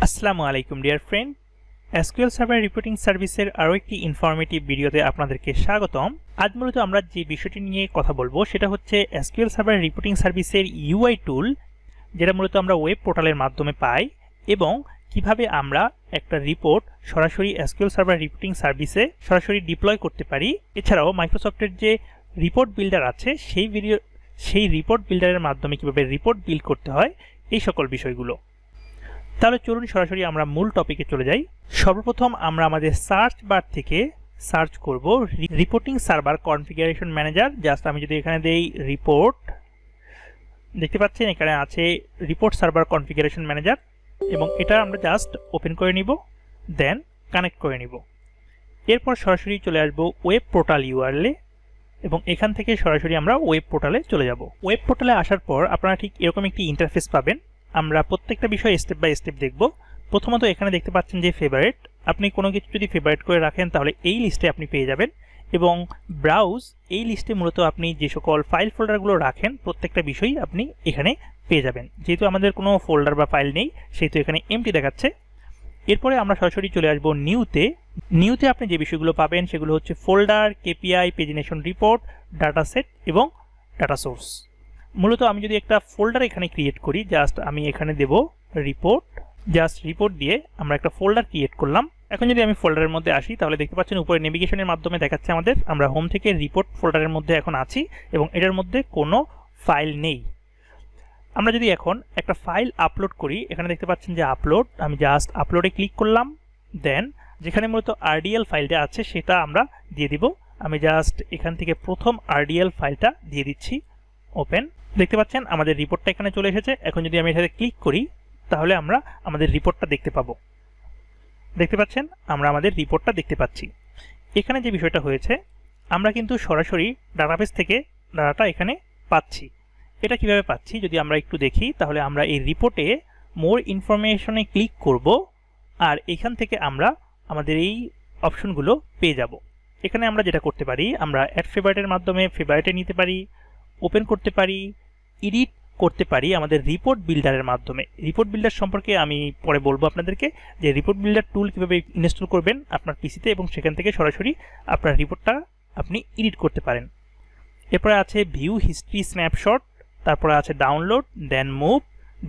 আসসালামু আলাইকুম dear friend, SQL Server Reporting Services আরও একটি ইনফরমেটিভ ভিডিওতে আপনাদেরকে স্বাগতম। আজ মূলত আমরা যে বিষয়টি নিয়ে কথা বলবো সেটা হচ্ছে SQL Server Reporting Services UI টুল, যেটা মূলত আমরা ওয়েব পোর্টালের মাধ্যমে পাই, এবং কিভাবে আমরা একটা রিপোর্ট সরাসরি SQL Server Reporting Service সরাসরি ডিপ্লয় করতে পারি। এছাড়াও মাইক্রোসফটের যে রিপোর্ট বিল্ডার আছে সেই রিপোর্ট বিল্ডারের মাধ্যমে কিভাবে রিপোর্ট বিল্ড করতে হয়, এই সকল বিষয়গুলো। তাহলে চলুন সরাসরি আমরা মূল টপিকে চলে যাই। সর্বপ্রথম আমরা আমাদের সার্চ বার থেকে সার্চ করব reporting server configuration manager. Just আমি যদি এখানে দেই রিপোর্ট, দেখতে পাচ্ছেন এখানে আছে রিপোর্ট সার্ভার কনফিগারেশন ম্যানেজার, এবং এটা আমরা জাস্ট ওপেন করে নিব, দেন কানেক্ট করে নিব। এরপর সরাসরি চলে আসব ওয়েব পোর্টাল ইউআরএল, এবং এখান থেকে সরাসরি আমরা ওয়েব পোর্টালে চলে যাব। ওয়েব পোর্টালে আসার পর আপনারা ঠিক এরকম একটি ইন্টারফেস পাবেন। আমরা প্রত্যেকটা বিষয় স্টেপ বাই স্টেপ দেখব। প্রথমত এখানে দেখতে পাচ্ছেন যে ফেভারিট, আপনি কোনো কিছু যদি ফেভারিট করে রাখেন তাহলে এই লিস্টে আপনি পেয়ে যাবেন, এবং ব্রাউজ, এই লিস্টে মূলত আপনি যে সকল ফাইল ফোল্ডারগুলো রাখেন প্রত্যেকটা বিষয়ই আপনি এখানে পেয়ে যাবেন। যেহেতু আমাদের কোনো ফোল্ডার বা ফাইল নেই সেহেতু এখানে এমটি দেখাচ্ছে। এরপরে আমরা সরাসরি চলে আসবো নিউতে আপনি যে বিষয়গুলো পাবেন সেগুলো হচ্ছে folder, KPI, pagination report, data set এবং ডাটা সোর্স। মূলত আমি যদি একটা ফোল্ডার এখানে ক্রিয়েট করি, জাস্ট আমি এখানে দেব রিপোর্ট, জাস্ট রিপোর্ট দিয়ে আমরা একটা ফোল্ডার ক্রিয়েট করলাম। এখন যদি আমি ফোল্ডারের মধ্যে আসি তাহলে দেখতে পাচ্ছেন উপরে নেভিগেশনের মাধ্যমে দেখাচ্ছে আমরা হোম থেকে রিপোর্ট ফোল্ডারের মধ্যে এখন আছি, এবং এটার মধ্যে কোনো ফাইল নেই। আমরা যদি এখন একটা ফাইল আপলোড করি, এখানে দেখতে পাচ্ছেন যে আপলোড, আমি জাস্ট আপলোডে ক্লিক করলাম, দেন যেখানে মূলত আরডিএল ফাইলটা আছে সেটা আমরা দিয়ে দিব। আমি জাস্ট এখান থেকে প্রথম আরডিএল ফাইলটা দিয়ে দিচ্ছি, ওপেন। দেখতে পাচ্ছেন আমাদের রিপোর্টটা এখানে চলে এসেছে। এখন যদি আমি এখানে ক্লিক করি তাহলে আমরা আমাদের রিপোর্টটা দেখতে পাবো। দেখতে পাচ্ছেন আমরা আমাদের রিপোর্টটা দেখতে পাচ্ছি। এখানে যে বিষয়টা হয়েছে, আমরা কিন্তু সরাসরি ডাটাবেস থেকে ডাটাটা এখানে পাচ্ছি। এটা কিভাবে পাচ্ছি যদি আমরা একটু দেখি, তাহলে আমরা এই রিপোর্টে মোর ইনফরমেশনে ক্লিক করব, আর এখান থেকে আমরা আমাদের এই অপশনগুলো পেয়ে যাব। এখানে আমরা যেটা করতে পারি, আমরা অ্যাড ফেভারিটের মাধ্যমে ফেভারিটে নিতে পারি, ওপেন করতে পারি, এডিট করতে পারি আমাদের রিপোর্ট বিল্ডারের মাধ্যমে। রিপোর্ট বিল্ডার সম্পর্কে আমি পরে বলবো আপনাদেরকে, যে রিপোর্ট বিল্ডার টুল কীভাবে ইনস্টল করবেন আপনার পিসিতে, এবং সেখান থেকে সরাসরি আপনার রিপোর্টটা আপনি এডিট করতে পারেন। এরপরে আছে ভিউ হিস্ট্রি স্ন্যাপশট, তারপরে আছে download, then move,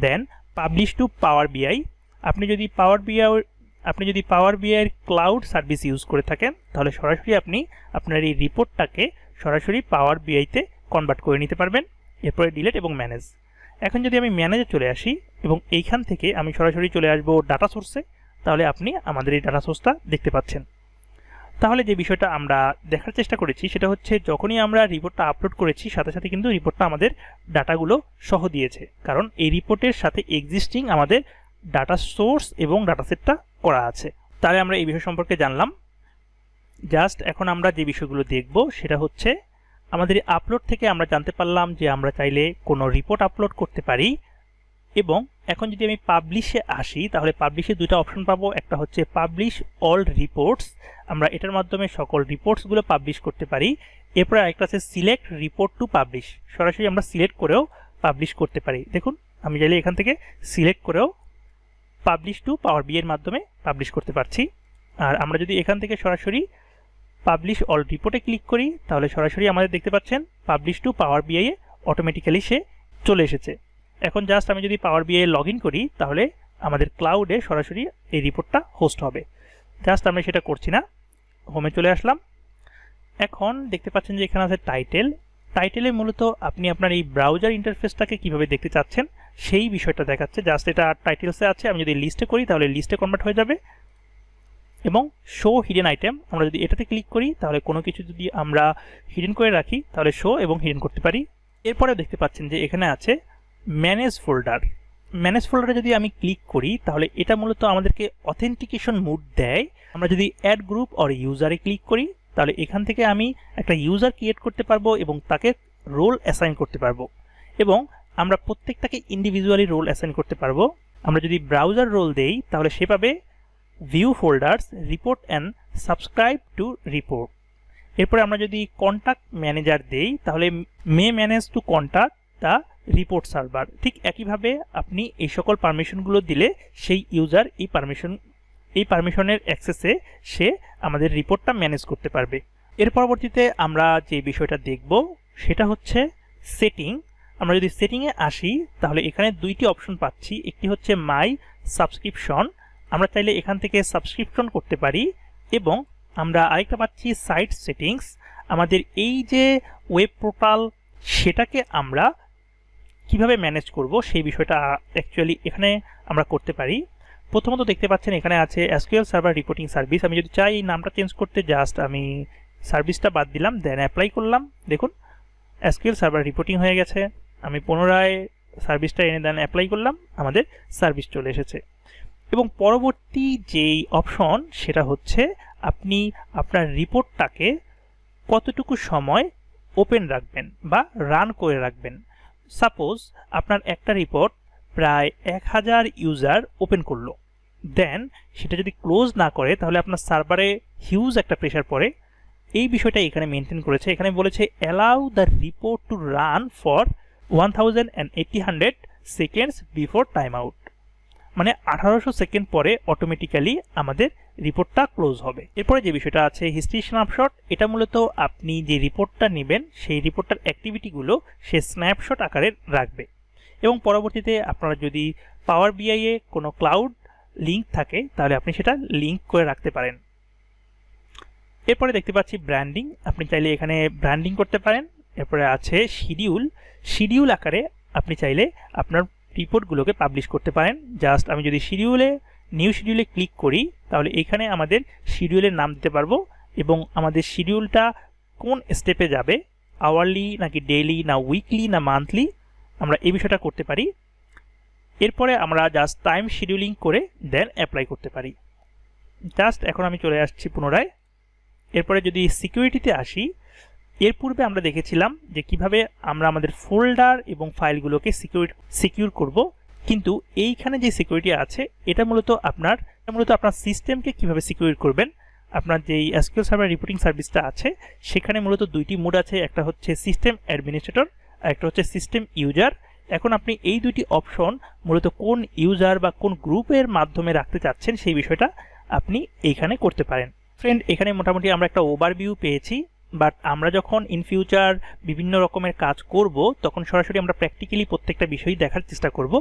then publish to Power BI. আপনি যদি পাওয়ার বিআইয়ের ক্লাউড সার্ভিস ইউজ করে থাকেন তাহলে সরাসরি আপনি আপনার এই রিপোর্টটাকে সরাসরি পাওয়ার বিআইতে কনভার্ট করে নিতে পারবেন। এরপরে ডিলিট এবং ম্যানেজ। এখন যদি আমি ম্যানেজে চলে আসি এবং এইখান থেকে আমি সরাসরি চলে আসবো ডাটা সোর্সে, তাহলে আপনি আমাদের এই ডাটা সোর্সটা দেখতে পাচ্ছেন। তাহলে যে বিষয়টা আমরা দেখার চেষ্টা করেছি সেটা হচ্ছে, যখনই আমরা রিপোর্টটা আপলোড করেছি সাথে সাথে কিন্তু রিপোর্টটা আমাদের ডাটাগুলো সহ দিয়েছে, কারণ এই রিপোর্টের সাথে এক্সিস্টিং আমাদের ডাটা সোর্স এবং ডাটা সেটটা করা আছে। তাহলে আমরা এই বিষয় সম্পর্কে জানলাম। জাস্ট এখন আমরা যে বিষয়গুলো দেখব সেটা হচ্ছে, আমাদের আপলোড থেকে আমরা জানতে পারলাম যে আমরা চাইলে কোনো রিপোর্ট আপলোড করতে পারি, এবং এখন যদি আমি পাবলিশে আসি তাহলে পাবলিশে দুটো অপশন পাবো। একটা হচ্ছে পাবলিশ অল রিপোর্টস, আমরা এটার মাধ্যমে সকল রিপোর্টসগুলো পাবলিশ করতে পারি। এরপরে আরেকটা আছে সিলেক্ট রিপোর্ট টু পাবলিশ, সরাসরি আমরা সিলেক্ট করেও পাবলিশ করতে পারি। দেখুন আমি চাইলে এখান থেকে সিলেক্ট করেও পাবলিশ টু পাওয়ার বি এর মাধ্যমে পাবলিশ করতে পারছি। আর আমরা যদি এখান থেকে সরাসরি পাবলিশ অল রিপোর্টে ক্লিক করি তাহলে সরাসরি আমাদের দেখতে পাচ্ছেন পাবলিশ টু পাওয়ার বিআই এ অটোমেটিক্যালি সে চলে এসেছে। এখন জাস্ট আমি যদি পাওয়ার বিআই লগ ইন করি তাহলে আমাদের ক্লাউডে সরাসরি এই রিপোর্টটা হোস্ট হবে। জাস্ট আমরা সেটা করছি না, হোমে চলে আসলাম। এখন দেখতে পাচ্ছেন যে এখানে আছে টাইটেলে মূলত আপনি আপনার এই ব্রাউজার ইন্টারফেসটাকে কিভাবে দেখতে চাচ্ছেন সেই বিষয়টা দেখাচ্ছে। জাস্ট এটা টাইটেলসে আছে, আমি যদি লিস্টে করি তাহলে লিস্টে কনভার্ট হয়ে যাবে। এবং শো হিডেন আইটেম, আমরা যদি এটাতে ক্লিক করি তাহলে কোনো কিছু যদি আমরা হিডেন করে রাখি তাহলে শো এবং হিডেন করতে পারি। এরপরে দেখতে পাচ্ছেন যে এখানে আছে ম্যানেজ ফোল্ডারে যদি আমি ক্লিক করি তাহলে এটা মূলত আমাদেরকে অথেন্টিকেশন মোড দেয়। আমরা যদি অ্যাড গ্রুপ অর ইউজারে ক্লিক করি তাহলে এখান থেকে আমি একটা ইউজার ক্রিয়েট করতে পারবো এবং তাকে রোল অ্যাসাইন করতে পারবো, এবং আমরা প্রত্যেকটাকে ইন্ডিভিজুয়ালি রোল অ্যাসাইন করতে পারবো। আমরা যদি ব্রাউজার রোল দেই তাহলে সে পাবে view folders, report and subscribe to report. এরপরে আমরা যদি কন্ট্যাক্ট ম্যানেজার দেই তাহলে may manage to contact the report server. ঠিক একইভাবে আপনি এই সকল পারমিশনগুলো দিলে সেই ইউজার এই পারমিশনের অ্যাক্সেসে সে আমাদের রিপোর্টটা ম্যানেজ করতে পারবে। এর পরবর্তীতে আমরা যে বিষয়টা দেখব সেটা হচ্ছে সেটিং। আমরা যদি সেটিংয়ে আসি তাহলে এখানে দুইটি অপশন পাচ্ছি। একটি হচ্ছে মাই সাবস্ক্রিপশন, আমরা চাইলে এখান থেকে সাবস্ক্রিপশন করতে পারি, এবং আমরা আরেকটা পাচ্ছি সাইট সেটিংস। আমাদের এই যে ওয়েব পোর্টাল সেটাকে আমরা কিভাবে ম্যানেজ করব সেই বিষয়টা অ্যাকচুয়ালি এখানে আমরা করতে পারি। প্রথমত দেখতে পাচ্ছেন এখানে আছে SQL সার্ভার রিপোর্টিং সার্ভিস। আমি যদি চাই এই নামটা চেঞ্জ করতে জাস্ট আমি সার্ভিসটা বাদ দিলাম, দেন অ্যাপ্লাই করলাম। দেখুন SQL সার্ভার রিপোর্টিং হয়ে গেছে। আমি পুনরায় সার্ভিসটা এনে দেন অ্যাপ্লাই করলাম, আমাদের সার্ভিস চলে এসেছে। এবং পরবর্তী যেই অপশন সেটা হচ্ছে আপনি আপনার রিপোর্টটাকে কতটুকু সময় ওপেন রাখবেন বা রান করে রাখবেন। সাপোজ আপনার একটা রিপোর্ট প্রায় 1000 ইউজার ওপেন করলো, দেন সেটা যদি ক্লোজ না করে তাহলে আপনার সার্ভারে হিউজ একটা প্রেশার পড়ে। এই বিষয়টা এখানে মেনটেন করেছে। এখানে বলেছে allow the report to run for 1800 seconds before time out, মানে 1800 সেকেন্ড পরে অটোমেটিক্যালি আমাদের রিপোর্টটা ক্লোজ হবে। এরপরে যে বিষয়টা আছে হিস্ট্রি স্ন্যাপশট, এটা মূলত আপনি যে রিপোর্টটা নেবেন সেই রিপোর্টটার অ্যাক্টিভিটিগুলো সে স্ন্যাপশট আকারে রাখবে। এবং পরবর্তীতে আপনারা যদি পাওয়ার বিআইয়ে কোনো ক্লাউড লিঙ্ক থাকে তাহলে আপনি সেটা লিঙ্ক করে রাখতে পারেন। এরপরে দেখতে পাচ্ছি ব্র্যান্ডিং, আপনি চাইলে এখানে ব্র্যান্ডিং করতে পারেন। এরপরে আছে শিডিউল আকারে আপনি চাইলে আপনার রিপোর্টগুলোকে পাবলিশ করতে পারেন। জাস্ট আমি যদি নিউ শিডিউলে ক্লিক করি তাহলে এখানে আমাদের শিডিউলের নাম দিতে পারবো এবং আমাদের শিডিউলটা কোন স্টেপে যাবে, আওয়ারলি নাকি ডেইলি না উইকলি না মান্থলি, আমরা এই বিষয়টা করতে পারি। এরপরে আমরা জাস্ট টাইম শিডিউলিং করে দেন অ্যাপ্লাই করতে পারি। জাস্ট এখন আমি চলে আসছি পুনরায়। এরপরে যদি সিকিউরিটিতে আসি, এর পূর্বে আমরা দেখেছিলাম যে কিভাবে আমরা আমাদের ফোল্ডার এবং ফাইলগুলোকে সিকিউর করব, কিন্তু এইখানে যে সিকিউরিটি আছে এটা মূলত আপনার সিস্টেমকে কিভাবে সিকিউর করবেন। আপনার যেই SQL সার্ভার রিপোর্টিং সার্ভিসটা আছে সেখানে মূলত দুইটি মোড আছে, একটা হচ্ছে সিস্টেম অ্যাডমিনিস্ট্রেটর আর একটা হচ্ছে সিস্টেম ইউজার। এখন আপনি এই দুইটি অপশন মূলত কোন ইউজার বা কোন গ্রুপের মাধ্যমে রাখতে চাচ্ছেন সেই বিষয়টা আপনি এইখানে করতে পারেন। ফ্রেন্ড, এখানে মোটামুটি আমরা একটা ওভারভিউ পেয়েছি, বাট আমরা যখন ইন ফিউচার বিভিন্ন রকমের কাজ করব তখন সরাসরি আমরা প্র্যাকটিক্যালি প্রত্যেকটা বিষয়ই দেখার চেষ্টা করব।